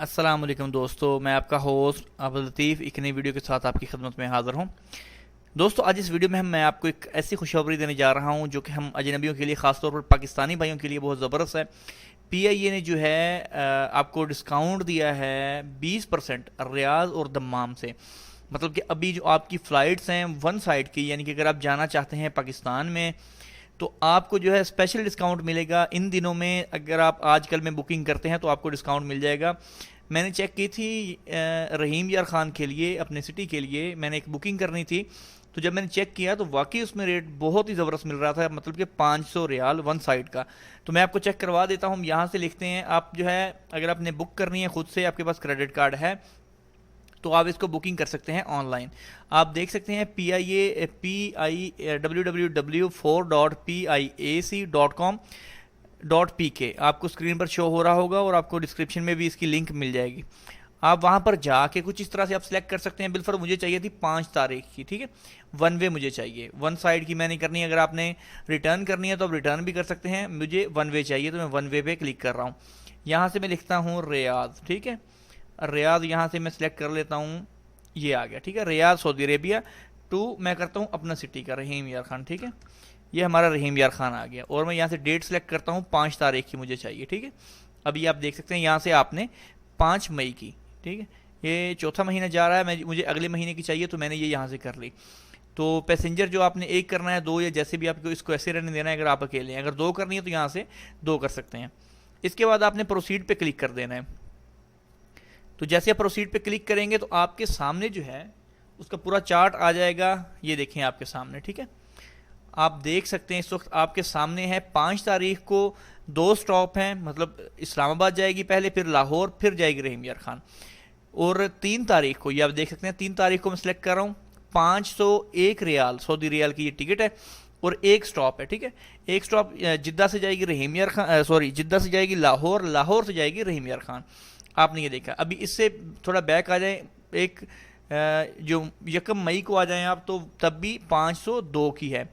السلام علیکم دوستو، میں آپ کا ہوسٹ عبداللطیف ایک نئی ویڈیو کے ساتھ آپ کی خدمت میں حاضر ہوں۔ دوستو آج اس ویڈیو میں میں آپ کو ایک ایسی خوشخبری دینے جا رہا ہوں جو کہ ہم اجنبیوں کے لیے، خاص طور پر پاکستانی بھائیوں کے لیے بہت زبردست ہے۔ پی آئی اے نے جو ہے آپ کو ڈسکاؤنٹ دیا ہے 20% ریاض اور دمام سے۔ مطلب کہ ابھی جو آپ کی فلائٹس ہیں ون سائڈ کی، یعنی کہ اگر آپ جانا چاہتے ہیں پاکستان میں تو آپ کو جو ہے اسپیشل ڈسکاؤنٹ ملے گا ان دنوں میں۔ اگر آپ آج کل میں بکنگ کرتے ہیں تو آپ کو ڈسکاؤنٹ مل جائے گا۔ میں نے چیک کی تھی رحیم یار خان کے لیے، اپنے سٹی کے لیے میں نے ایک بکنگ کرنی تھی، تو جب میں نے چیک کیا تو واقعی اس میں ریٹ بہت ہی زبردست مل رہا تھا، مطلب کہ 500 ریال ون سائڈ کا۔ تو میں آپ کو چیک کروا دیتا ہوں، یہاں سے لکھتے ہیں آپ جو ہے اگر آپ نے بک کرنی ہے خود سے، آپ کے پاس کریڈٹ کارڈ ہے تو آپ اس کو بکنگ کر سکتے ہیں آن لائن۔ آپ دیکھ سکتے ہیں www.piac.com.pk آپ کو اسکرین پر شو ہو رہا ہوگا، اور آپ کو ڈسکرپشن میں بھی اس کی لنک مل جائے گی۔ آپ وہاں پر جا کے کچھ اس طرح سے آپ سلیکٹ کر سکتے ہیں۔ بالفر مجھے چاہیے تھی 5 تاریخ کی، ٹھیک ہے، ون وے مجھے چاہیے، ون سائڈ کی میں نہیں کرنی۔ اگر آپ نے ریٹرن کرنی ہے تو آپ ریٹرن بھی کر سکتے ہیں، مجھے ون وے چاہیے تو میں ون وے پہ کلک کر رہا ہوں۔ یہاں سے میں لکھتا ہوں ریاض، ٹھیک ہے، ریاض یہاں سے میں سلیکٹ کر لیتا ہوں، یہ آ گیا، ٹھیک ہے، ریاض سعودی عربیہ ٹو میں کرتا ہوں اپنا سٹی کا رحیم یار خان، ٹھیک ہے، یہ ہمارا رحیم یار خان آ گیا، اور میں یہاں سے ڈیٹ سلیکٹ کرتا ہوں 5 تاریخ کی مجھے چاہیے، ٹھیک ہے۔ ابھی آپ دیکھ سکتے ہیں یہاں سے آپ نے 5 مئی کی، ٹھیک ہے، یہ چوتھا مہینہ جا رہا ہے، مجھے اگلے مہینے کی چاہیے تو میں نے یہ یہاں سے کر لی۔ تو پیسنجر جو آپ نے ایک کرنا ہے، 2 یا جیسے بھی آپ کو اس کو ایسے رہنے دینا ہے، اگر آپ اکیلے ہیں، اگر 2 کرنی ہے تو یہاں سے 2 کر سکتے ہیں۔ اس کے بعد آپ نے پروسیڈ پہ کلک کر دینا ہے۔ تو جیسے آپ پروسیڈ پہ کلک کریں گے تو آپ کے سامنے جو ہے اس کا پورا چارٹ آ جائے گا، یہ دیکھیں آپ کے سامنے، ٹھیک ہے۔ آپ دیکھ سکتے ہیں اس وقت آپ کے سامنے ہے 5 تاریخ کو 2 سٹاپ ہیں، مطلب اسلام آباد جائے گی پہلے، پھر لاہور، پھر جائے گی رحیم یار خان۔ اور 3 تاریخ کو، یہ آپ دیکھ سکتے ہیں 3 تاریخ کو میں سلیکٹ کر رہا ہوں، 501 ریال سعودی ریال کی یہ ٹکٹ ہے، اور 1 سٹاپ ہے، ٹھیک ہے۔ 1 سٹاپ جدہ سے جائے گی رحیم یار خان، سوری، جدہ سے جائے گی لاہور، لاہور سے جائے گی رحیم یار خان۔ آپ نے یہ دیکھا۔ ابھی اس سے تھوڑا بیک آ جائیں، ایک جو 1 مئی کو آ جائیں آپ، تو تب بھی 502 کی ہے،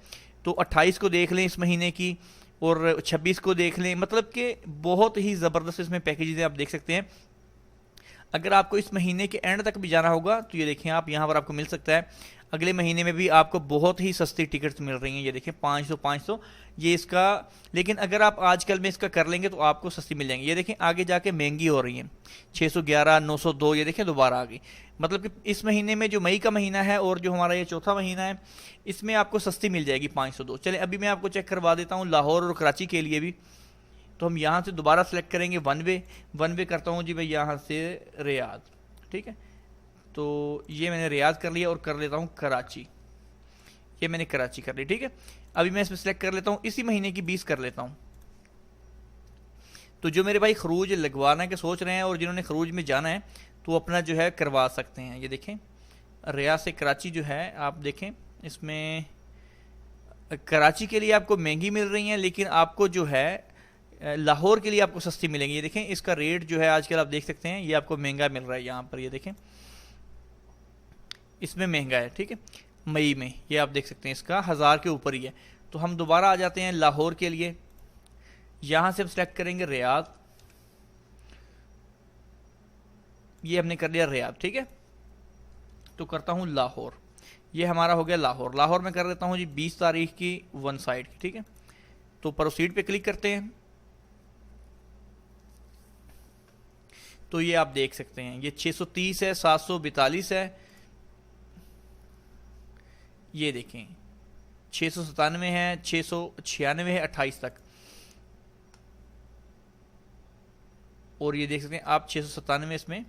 تو 28 کو دیکھ لیں اس مہینے کی، اور 26 کو دیکھ لیں، مطلب کہ بہت ہی زبردست اس میں پیکیجز ہیں، آپ دیکھ سکتے ہیں۔ اگر آپ کو اس مہینے کے اینڈ تک بھی جانا ہوگا تو یہ دیکھیں آپ یہاں پر آپ کو مل سکتا ہے، اگلے مہینے میں بھی آپ کو بہت ہی سستی ٹکٹس مل رہی ہیں، یہ دیکھیں 500 یہ اس کا، لیکن اگر آپ آج کل میں اس کا کر لیں گے تو آپ کو سستی مل جائیں گی۔ یہ دیکھیں آگے جا کے مہنگی ہو رہی ہیں، 611 902، یہ دیکھیں دوبارہ آ گئی۔ مطلب کہ اس مہینے میں جو مئی کا مہینہ ہے اور جو ہمارا یہ چوتھا مہینہ ہے، اس میں آپ کو سستی مل جائے گی 502۔ چلیں ابھی میں آپ کو چیک کروا دیتا ہوں لاہور اور کراچی کے لیے بھی۔ تو ہم یہاں سے دوبارہ سلیکٹ کریں گے ون وے کرتا ہوں جی میں یہاں سے ریاض، ٹھیک ہے۔ تو یہ میں نے ریاض کر لیا، اور کر لیتا ہوں کراچی، یہ میں نے کراچی کر لی، ٹھیک ہے۔ ابھی میں اس میں سلیکٹ کر لیتا ہوں اسی مہینے کی 20 کر لیتا ہوں۔ تو جو میرے بھائی خروج لگوانا کے سوچ رہے ہیں اور جنہوں نے خروج میں جانا ہے تو اپنا جو ہے کروا سکتے ہیں۔ یہ دیکھیں ریاض سے کراچی جو ہے آپ دیکھیں، اس میں کراچی کے لیے آپ کو مہنگی مل رہی ہیں، لیکن آپ کو جو ہے لاہور کے لیے آپ کو سستی ملیں گی۔ یہ دیکھیں اس کا ریٹ جو ہے آج کل آپ دیکھ سکتے ہیں، یہ آپ کو مہنگا مل رہا ہے یہاں پر، یہ دیکھیں اس میں مہنگا ہے، ٹھیک ہے، مئی میں یہ آپ دیکھ سکتے ہیں اس کا 1000 کے اوپر ہی ہے۔ تو ہم دوبارہ آ جاتے ہیں لاہور کے لیے، یہاں سے ہم سلیکٹ کریں گے ریاض، یہ ہم نے کر لیا ریاض، ٹھیک ہے۔ تو کرتا ہوں لاہور، یہ ہمارا ہو گیا لاہور۔ لاہور میں کر دیتا ہوں جی 20 تاریخ کی ون سائڈ کی، ٹھیک ہے۔ تو پروسیڈ پہ کلک کرتے ہیں، تو یہ آپ دیکھ سکتے ہیں یہ 630 ہے، 742 ہے، یہ دیکھیں 697 ہے، 696 ہے 28 تک، اور یہ دیکھ سکتے ہیں آپ 697 اس میں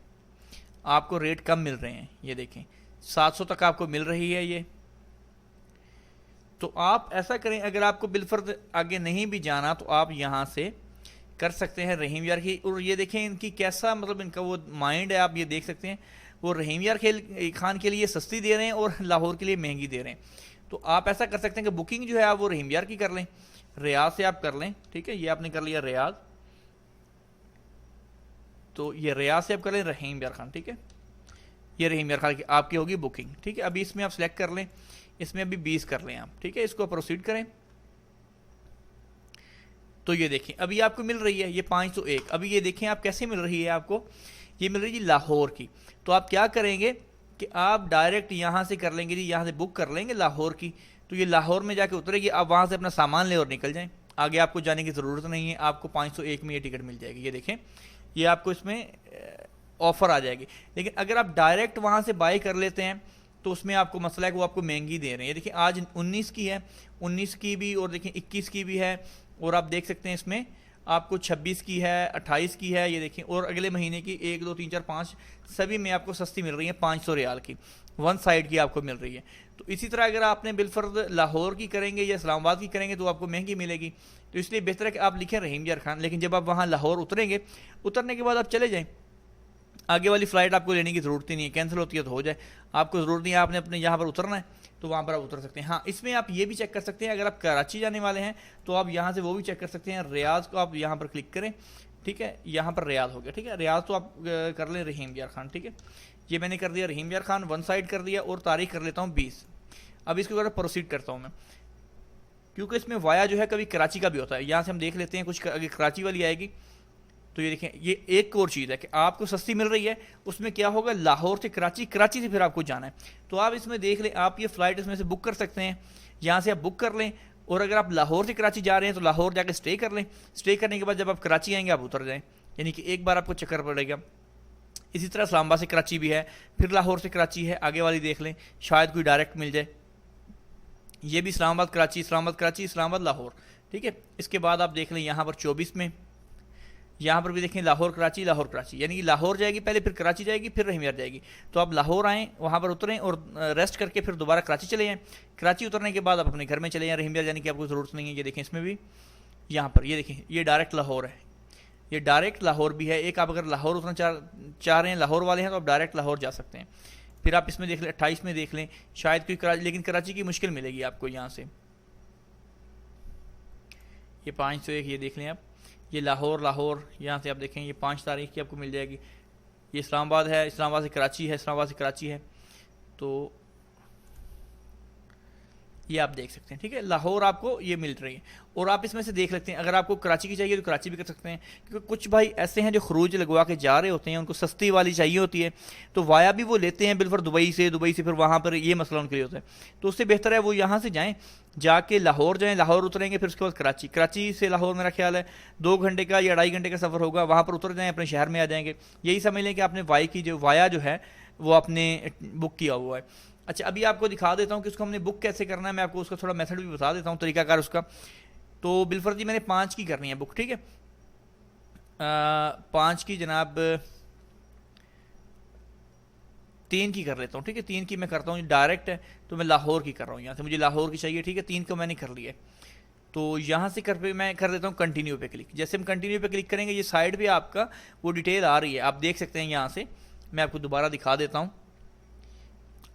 آپ کو ریٹ کم مل رہے ہیں، یہ دیکھیں 700 تک آپ کو مل رہی ہے یہ۔ تو آپ ایسا کریں، اگر آپ کو بالفرض آگے نہیں بھی جانا تو آپ یہاں سے کر سکتے ہیں رحیم یار کی۔ اور یہ دیکھیں ان کی کیسا مطلب ان کا وہ مائنڈ ہے، آپ یہ دیکھ سکتے ہیں وہ رحیم یار خان کے لیے سستی دے رہے ہیں اور لاہور کے لیے مہنگی دے رہے ہیں۔ تو آپ ایسا کر سکتے ہیں کہ بکنگ جو ہے آپ وہ رحیم یار کی کر لیں، ریاض سے آپ کر لیں، ٹھیک ہے، یہ آپ نے کر لیا ریاض، تو یہ ریاض سے آپ کر لیں رحیم یار خان، ٹھیک ہے، یہ رحیم یار خان کی آپ کی ہوگی بکنگ، ٹھیک ہے۔ ابھی اس میں آپ سلیکٹ کر لیں، اس میں ابھی 20 کر لیں آپ، ٹھیک ہے، اس کو پروسیڈ کریں۔ تو یہ دیکھیں ابھی آپ کو مل رہی ہے یہ 501، ابھی یہ دیکھیں آپ کیسے مل رہی ہے آپ کو، یہ مل رہی ہے جی لاہور کی. تو آپ کیا کریں گے کہ آپ ڈائریکٹ یہاں سے کر لیں گے جی, یہاں سے بک کر لیں گے لاہور کی, تو یہ لاہور میں جا کے اترے گی, آپ وہاں سے اپنا سامان لے اور نکل جائیں, آگے آپ کو جانے کی ضرورت نہیں ہے, آپ کو 501 میں یہ ٹکٹ مل جائے گی. یہ دیکھیں یہ آپ کو اس میں آفر آ جائے گی. لیکن اگر آپ ڈائریکٹ وہاں سے بائی کر لیتے ہیں تو اس میں آپ کو مسئلہ ہے کہ وہ آپ کو مہنگی دے رہے ہیں. یہ دیکھیں آج 19 کی ہے, 19 کی بھی, اور دیکھیں 21 کی بھی ہے, اور آپ دیکھ سکتے ہیں اس میں آپ کو 26 کی ہے, 28 کی ہے, یہ دیکھیں, اور اگلے مہینے کی 1 2 3 4 5 سبھی میں آپ کو سستی مل رہی ہے, 500 ریال کی ون سائڈ کی آپ کو مل رہی ہے. تو اسی طرح اگر آپ نے بالفرض لاہور کی کریں گے یا اسلام آباد کی کریں گے تو آپ کو مہنگی ملے گی. تو اس لیے بہتر ہے کہ آپ لکھیں رحیم یار خان, لیکن جب آپ وہاں لاہور اتریں گے, اترنے کے بعد آپ چلے جائیں, آگے والی فلائٹ آپ کو لینے کی ضرورت ہی نہیں ہے, کینسل ہوتی ہے تو ہو جائے, آپ کو ضرورت نہیں ہے, آپ نے اپنے یہاں پر اترنا ہے تو وہاں پر آپ اتر سکتے ہیں. ہاں اس میں آپ یہ بھی چیک کر سکتے ہیں, اگر آپ کراچی جانے والے ہیں تو آپ یہاں سے وہ بھی چیک کر سکتے ہیں. ریاض کو آپ یہاں پر کلک کریں, ٹھیک ہے, یہاں پر ریاض ہو گیا, ٹھیک ہے, ریاض تو آپ کر لیں رحیم یار خان, ٹھیک ہے, یہ میں نے کر دیا رحیم یار خان, ون سائڈ کر دیا, اور تاریخ کر لیتا ہوں 20. اب اس کے بعد پروسیڈ کرتا ہوں میں, کیونکہ اس میں وایا جو ہے کبھی کراچی کا بھی ہوتا ہے. یہاں سے ہم دیکھ لیتے ہیں کچھ, اگر کراچی والی آئے گی تو یہ دیکھیں, یہ ایک اور چیز ہے کہ آپ کو سستی مل رہی ہے, اس میں کیا ہوگا لاہور سے کراچی, کراچی سے پھر آپ کو جانا ہے, تو آپ اس میں دیکھ لیں, آپ یہ فلائٹ اس میں سے بک کر سکتے ہیں, یہاں سے آپ بک کر لیں, اور اگر آپ لاہور سے کراچی جا رہے ہیں تو لاہور جا کے اسٹے کر لیں, اسٹے کرنے کے بعد جب آپ کراچی آئیں گے آپ اتر جائیں, یعنی کہ ایک بار آپ کو چکر پڑے گا. اسی طرح اسلام آباد سے کراچی بھی ہے, پھر لاہور سے کراچی ہے, آگے والی دیکھ لیں شاید کوئی ڈائریکٹ مل جائے, یہ بھی اسلام آباد کراچی, اسلام آباد کراچی, اسلام آباد لاہور, ٹھیک ہے. اس کے بعد آپ دیکھ لیں یہاں پر 24 میں, یہاں پر بھی دیکھیں لاہور کراچی, لاہور کراچی, یعنی کہ لاہور جائے گی پہلے, پھر کراچی جائے گی, پھر رحیم یار جائے گی. تو آپ لاہور آئیں, وہاں پر اتریں اور ریسٹ کر کے پھر دوبارہ کراچی چلے جائیں. کراچی اترنے کے بعد آپ اپنے گھر میں چلے جائیں, رحیم یار جانے کی آپ کو ضرورت نہیں ہے. یہ دیکھیں اس میں بھی یہاں پر, یہ دیکھیں یہ ڈائریکٹ لاہور ہے, یہ ڈائریکٹ لاہور بھی ہے ایک. آپ اگر لاہور اترنا چاہ رہے ہیں, لاہور والے ہیں, تو آپ ڈائریکٹ لاہور جا سکتے ہیں. پھر آپ اس میں دیکھ لیں 28 میں دیکھ لیں, شاید کوئی کراچی, لیکن کراچی کی مشکل ملے گی آپ کو یہاں سے. یہ 501 یہ دیکھ لیں آپ, یہ لاہور, لاہور یہاں سے آپ دیکھیں یہ 5 تاریخ کی آپ کو مل جائے گی. یہ اسلام آباد ہے, اسلام آباد سے کراچی ہے, اسلام آباد سے کراچی ہے, تو یہ آپ دیکھ سکتے ہیں, ٹھیک ہے. لاہور آپ کو یہ مل رہی ہے, اور آپ اس میں سے دیکھ سکتے ہیں, اگر آپ کو کراچی کی چاہیے تو کراچی بھی کر سکتے ہیں, کیونکہ کچھ بھائی ایسے ہیں جو خروج لگوا کے جا رہے ہوتے ہیں, ان کو سستی والی چاہیے ہوتی ہے, تو وایا بھی وہ لیتے ہیں بالفر دبئی سے, دبئی سے پھر وہاں پر یہ مسئلہ ان کے لیے ہوتا ہے. تو اس سے بہتر ہے وہ یہاں سے جائیں, جا کے لاہور جائیں, لاہور اتریں گے, پھر اس کے بعد کراچی, کراچی سے لاہور میرا خیال ہے 2 گھنٹے کا یا 2.5 گھنٹے کا سفر ہوگا, وہاں پر اتر جائیں, اپنے شہر میں آ جائیں گے. یہی سمجھ لیں کہ آپ نے وایا جو ہے وہ آپ نے بک کیا ہوا ہے. اچھا ابھی آپ کو دکھا دیتا ہوں کہ اس کو ہم نے بک کیسے کرنا ہے, میں آپ کو اس کا تھوڑا میتھڈ بھی بتا دیتا ہوں, طریقہ کار اس کا. تو بالفرض جی میں نے 5 کی کرنی ہے بک, ٹھیک ہے, 5 کی جناب 3 کی کر لیتا ہوں, ٹھیک ہے, 3 کی میں کرتا ہوں, ڈائریکٹ ہے تو میں لاہور کی کر رہا ہوں, یہاں سے مجھے لاہور کی چاہیے, ٹھیک ہے, 3 کو میں نے کر لیا ہے. تو یہاں سے میں کر دیتا ہوں کنٹینیو پہ کلک. جیسے ہم کنٹینیو پہ کلک کریں گے, یہ سائڈ پہ آپ کا وہ ڈیٹیل آ رہی ہے, آپ دیکھ سکتے ہیں یہاں سے, میں آپ کو دوبارہ دکھا دیتا ہوں,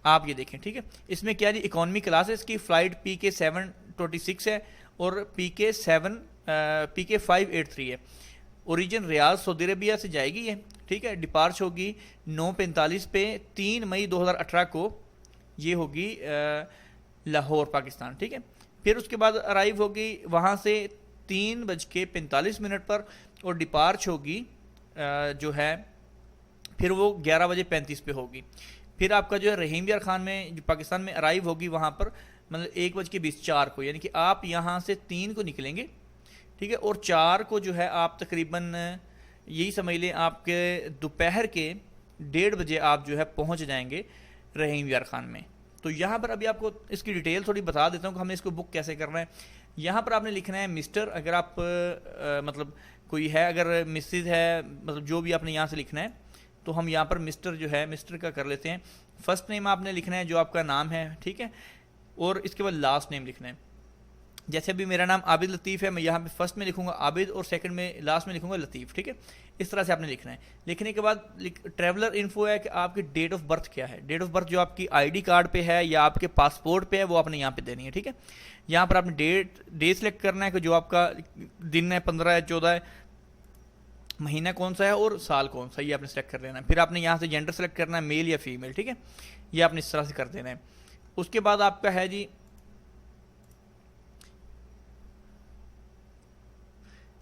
آپ یہ دیکھیں, ٹھیک ہے. اس میں کیا جی اکانومی کلاس ہے, اس کی فلائٹ PK726 ہے, اور PK583 ہے. اوریجن ریاض سعودی عربیہ سے جائے گی یہ, ٹھیک ہے. ڈپارچ ہوگی 9:45 پہ 3 مئی 2018 کو, یہ ہوگی لاہور پاکستان, ٹھیک ہے. پھر اس کے بعد ارائیو ہوگی وہاں سے 3:45 پر, اور ڈپارچ ہوگی جو ہے پھر وہ 11:35 پہ ہوگی. پھر آپ کا جو ہے رحیم یار خان میں جو پاکستان میں ارائیو ہوگی وہاں پر مطلب 1:24 کو, یعنی کہ آپ یہاں سے 3 کو نکلیں گے, ٹھیک ہے, اور 4 کو جو ہے آپ تقریباً یہی سمجھ لیں آپ کے دوپہر کے 1:30 بجے آپ جو ہے پہنچ جائیں گے رحیم یار خان میں. تو یہاں پر ابھی آپ کو اس کی ڈیٹیل تھوڑی بتا دیتا ہوں کہ ہم نے اس کو بک کیسے کرنا ہے. یہاں پر آپ نے لکھنا ہے مسٹر, اگر آپ مطلب کوئی ہے, اگر مسز ہے, مطلب جو بھی آپ نے یہاں سے لکھنا ہے, تو ہم یہاں پر مسٹر جو ہے مسٹر کا کر لیتے ہیں. فرسٹ نیم آپ نے لکھنا ہے جو آپ کا نام ہے, ٹھیک ہے, اور اس کے بعد لاسٹ نیم لکھنا ہے. جیسے ابھی میرا نام عابد لطیف ہے, میں یہاں پہ فرسٹ میں لکھوں گا عابد, اور سیکنڈ میں لاسٹ میں لکھوں گا لطیف, ٹھیک ہے. اس طرح سے آپ نے لکھنا ہے. لکھنے کے بعد ٹریولر انفو ہے کہ آپ کی ڈیٹ آف برتھ کیا ہے. ڈیٹ آف برتھ جو آپ کی ID کارڈ پہ ہے یا آپ کے پاسپورٹ پہ ہے وہ آپ نے یہاں پہ دینی ہے, ٹھیک ہے. یہاں پر آپ نے ڈے سلیکٹ کرنا ہے کہ جو آپ کا دن ہے, 15 ہے, 14 ہے, مہینہ کون سا ہے, اور سال کون سا, یہ آپ نے سلیکٹ کر لینا ہے. پھر آپ نے یہاں سے جینڈر سلیکٹ کرنا ہے, میل یا فیمیل, ٹھیک ہے. یہ آپ نے اس طرح سے کر دینا ہے. اس کے بعد آپ کا ہے جی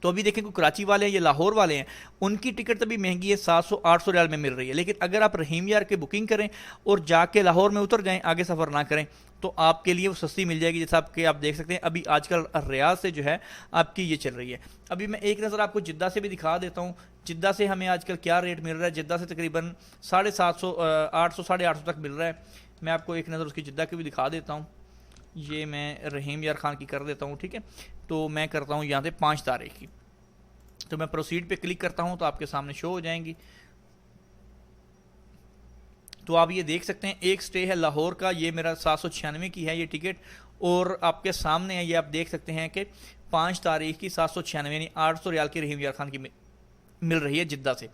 تو ابھی دیکھیں کہ کراچی والے ہیں یا لاہور والے ہیں، ان کی ٹکٹ ابھی مہنگی ہے، 700-800 ریال میں مل رہی ہے، لیکن اگر آپ رحیم یار کے بکنگ کریں اور جا کے لاہور میں اتر جائیں، آگے سفر نہ کریں، تو آپ کے لیے وہ سستی مل جائے گی، جیسا آپ دیکھ سکتے ہیں ابھی آج کل ریاض سے جو ہے آپ کی یہ چل رہی ہے۔ ابھی میں ایک نظر آپ کو جدہ سے بھی دکھا دیتا ہوں، جدہ سے ہمیں آج کل کیا ریٹ مل رہا ہے۔ جدہ سے تقریباً 750 800 850 تک مل رہا ہے۔ میں آپ کو ایک نظر اس کی جدہ کی بھی دکھا دیتا ہوں، یہ میں رحیم یار خان کی کر دیتا ہوں، ٹھیک ہے، تو میں کرتا ہوں یہاں سے 5 تاریخ کی، تو میں پروسیڈ پہ کلک کرتا ہوں تو آپ کے سامنے شو ہو جائیں گی۔ تو آپ یہ دیکھ سکتے ہیں ایک سٹے ہے لاہور کا، یہ میرا 796 کی ہے یہ ٹکٹ، اور آپ کے سامنے ہے، یہ آپ دیکھ سکتے ہیں کہ 5 تاریخ کی 796 یعنی 800 ریال کی رحیم یار خان کی مل رہی ہے جدہ سے۔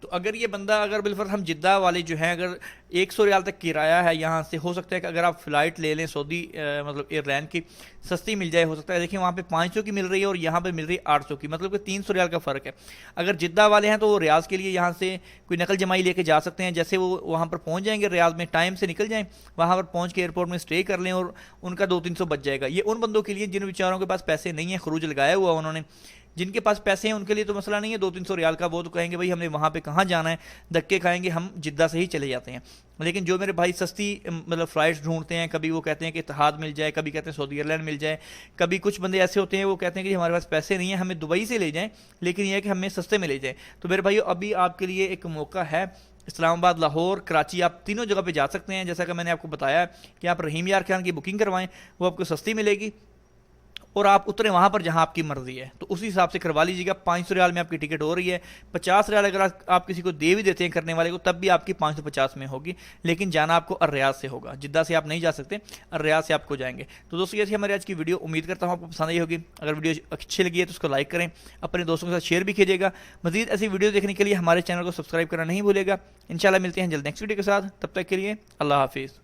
تو اگر یہ بندہ اگر بالفرض ہم جدہ والے جو ہیں اگر 100 ریال تک کرایہ ہے یہاں سے، ہو سکتا ہے کہ اگر آپ فلائٹ لے لیں سعودی مطلب ایئر لائن کی سستی مل جائے، ہو سکتا ہے دیکھیں وہاں پہ 500 کی مل رہی ہے اور یہاں پہ مل رہی ہے 800 کی، مطلب کہ 300 ریال کا فرق ہے۔ اگر جدہ والے ہیں تو وہ ریاض کے لیے یہاں سے کوئی نقل جمائی لے کے جا سکتے ہیں، جیسے وہ وہاں پر پہنچ جائیں گے ریاض میں ٹائم سے نکل جائیں، وہاں پر پہنچ کے ایئرپورٹ میں اسٹے کر لیں اور ان کا 200-300 بچ جائے گا۔ یہ ان بندوں کے لیے جن بیچاروں کے پاس پیسے نہیں ہیں، خروج لگایا ہوا انہوں نے، جن کے پاس پیسے ہیں ان کے لیے تو مسئلہ نہیں ہے 200-300 ریال کا، وہ تو کہیں گے بھائی ہم نے وہاں پہ کہاں جانا ہے، دھکے کھائیں گے، ہم جدہ سے ہی چلے جاتے ہیں۔ لیکن جو میرے بھائی سستی مطلب فلائٹس ڈھونڈتے ہیں، کبھی وہ کہتے ہیں کہ اتحاد مل جائے، کبھی کہتے ہیں سعودی ایئر لائن مل جائے، کبھی کچھ بندے ایسے ہوتے ہیں وہ کہتے ہیں کہ ہمارے پاس پیسے نہیں ہیں، ہمیں دبئی سے لے جائیں، لیکن یہ ہے کہ ہمیں سستے میں لے جائیں، تو میرے بھائیو ابھی آپ کے لیے ایک موقع ہے، اسلام آباد، لاہور، کراچی، آپ تینوں جگہ پہ جا سکتے ہیں۔ جیسا کہ میں نے آپ کو بتایا کہ آپ رحیم یار خان کی بکنگ کروائیں، وہ آپ کو سستی ملے گی، اور آپ اتریں وہاں پر جہاں آپ کی مرضی ہے، تو اسی حساب سے کروا لیجیے گا۔ 500 ریال میں آپ کی ٹکٹ ہو رہی ہے، 50 ریال اگر آپ کسی کو دے بھی دیتے ہیں کرنے والے کو، تب بھی آپ کی 550 میں ہوگی، لیکن جانا آپ کو الریاض سے ہوگا، جدہ سے آپ نہیں جا سکتے، الریاض سے آپ کو جائیں گے۔ تو دوستو یہ تھی ہماری آج کی ویڈیو، امید کرتا ہوں آپ کو پسند آئی ہوگی۔ اگر ویڈیو اچھی لگی ہے تو اس کو لائک کریں، اپنے دوستوں کے ساتھ شیئر بھی کیجیے گا۔ مزید ایسی ویڈیو دیکھنے کے لیے ہمارے چینل کو سبسکرائب کرنا نہیں بھولے گا۔ انشاءاللہ ملتے ہیں جلد نیکسٹ ویڈیو کے ساتھ، تب تک کے لیے اللہ حافظ۔